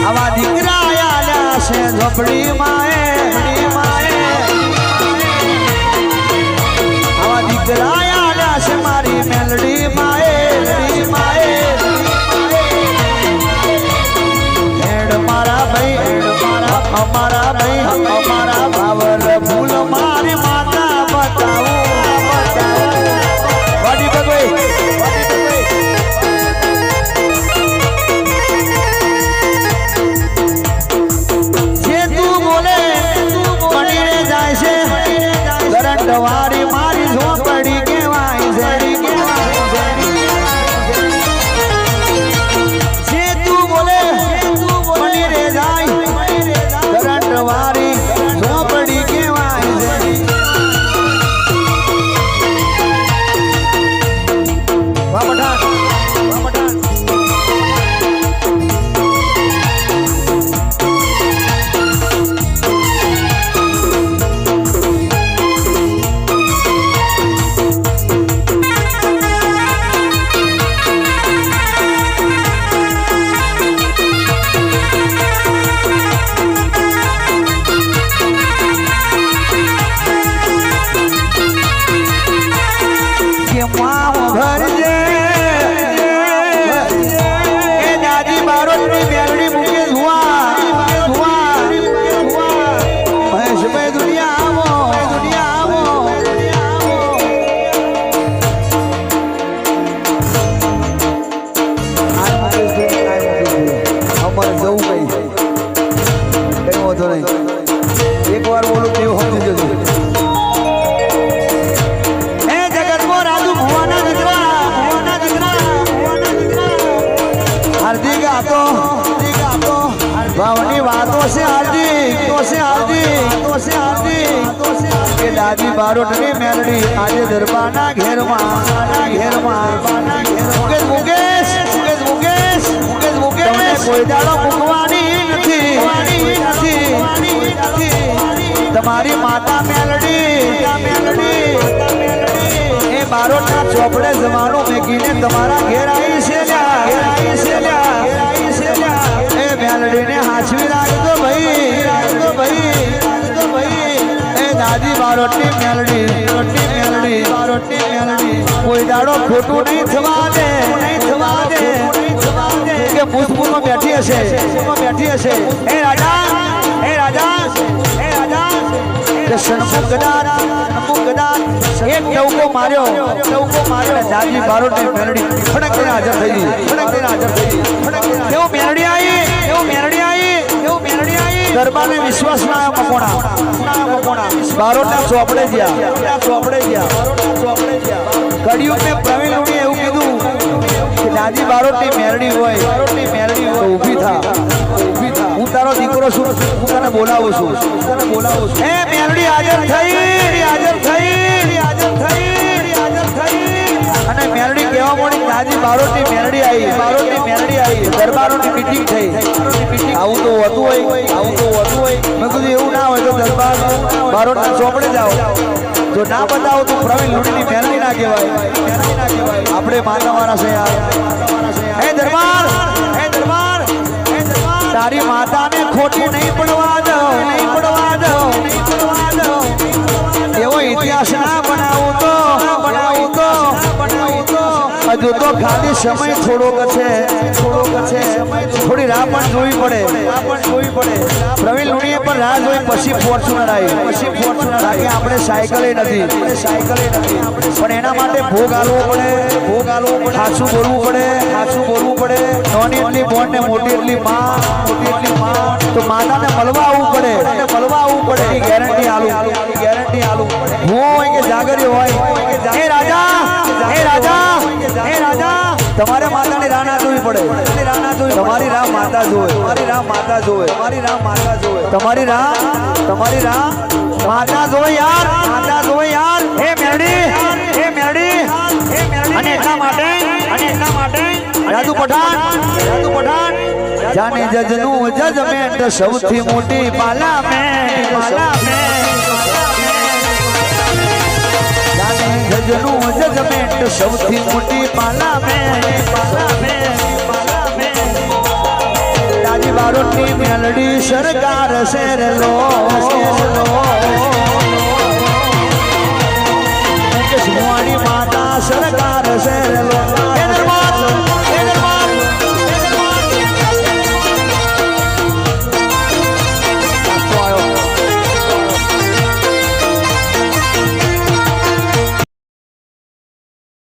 આવા દીકરા આલ્યા છે ઝોપડી માએ આવા દીકરા આલ્યા છે મારી મેલડી માએ હેડ મારા ભાઈ અમારા ભાઈ અમારા ભાવર ફૂલ મારી માતા બતાવું વાડી ભગવાઈ વારી મારી ઝોપડી કેવાય છે જે તું બોલે મની રે જાય કરંટ વારી ઝોપડી કેવાય છે વાહ પઠાણ एक बार बोलो देव हम जल्दी ए जगत को राजू भुवना दिखरा हार्दिक आतो भावनी बातों से हार्दिक के दादी बारोट की मेलडी आज दरबाना घेर मुकेश कोई दाड़ो मुकवानी નથી તમારી માતા મેલડી એ બારોટના ચોપડે જવાનું મેકીને તમારા ઘેર આવી છે એ મેલડીને હાચવી રાખજો ભાઈ એ દાદી બારોટની મેલડી કોઈ દાડો ખોટું નહીં થવા દે કે ભૂતપૂર્વમાં બેઠી હશે એ રાજા સન્મુખ ગદાર એક નૌકો માર્યો દાદી બારોટની મેલડી ફડક તેને હાજર થઈ કેવું મેલડી આવી દરબારને વિશ્વાસ ના મકોણા બારોટના ચોપડે ગયા કડિયુગ ને પ્રવીણ લુણીએ એવું કીધું કે દાદી બારોટની મેલડી હોય તો ઊભી થા હું તારો દીકરો છું હું તને બોલાવું છું એ મેલડી હાજર થઈ અને મેલડી કહેવા મળી દાદી બારોટની મેલડી આવી દરબારોની મીટિંગ થઈ આવું તો હોતું હોય મેં કીધું એવું ના હોય તો દરબાર બારોટના ચોપડે જાઓ જો ના બતાવો તો પ્રવીણ લુણીની મેલડી ના કહેવાય આપણે માનવાના છે યાર હે દરબાર તારી માતાને ખોટી નહીં પડવા દો એવો ઇતિહાસ ના બનાવું તો હજુ તો ખાલી સમય થોડોક છે થોડી રાહ પણ જોવી પડે પ્રવીણ લુણીએ પણ રાહ જોઈ પછી ફોર્ચ્યુનર આવી આપણે સાયકલે નથી પણ એના માટે ભોગ આલવો પડે સાચું બોલવું પડે નાની એટલી બોન ને મોટી એટલી માં તો માતાને મળવા આવવું પડે એની ગેરંટી આલું હું હોય કે જાગરી હોય હે રાજા તમારે માતાની રાહ ના જોવી પડે તમારી રાહ માતા જોવે તમારી રાહ માતા જોવે યાર હે મેલડી અને એટલા માટે રાજુ પઠાણ જાને જજનું જજમેન્ટ સૌથી મોટી પાર્લામેન્ટ જજનું જજમેન્ટ સૌથી મોટી પાર્લામેન્ટ દાદી બારોટની મેલડી સરકાર શેરલો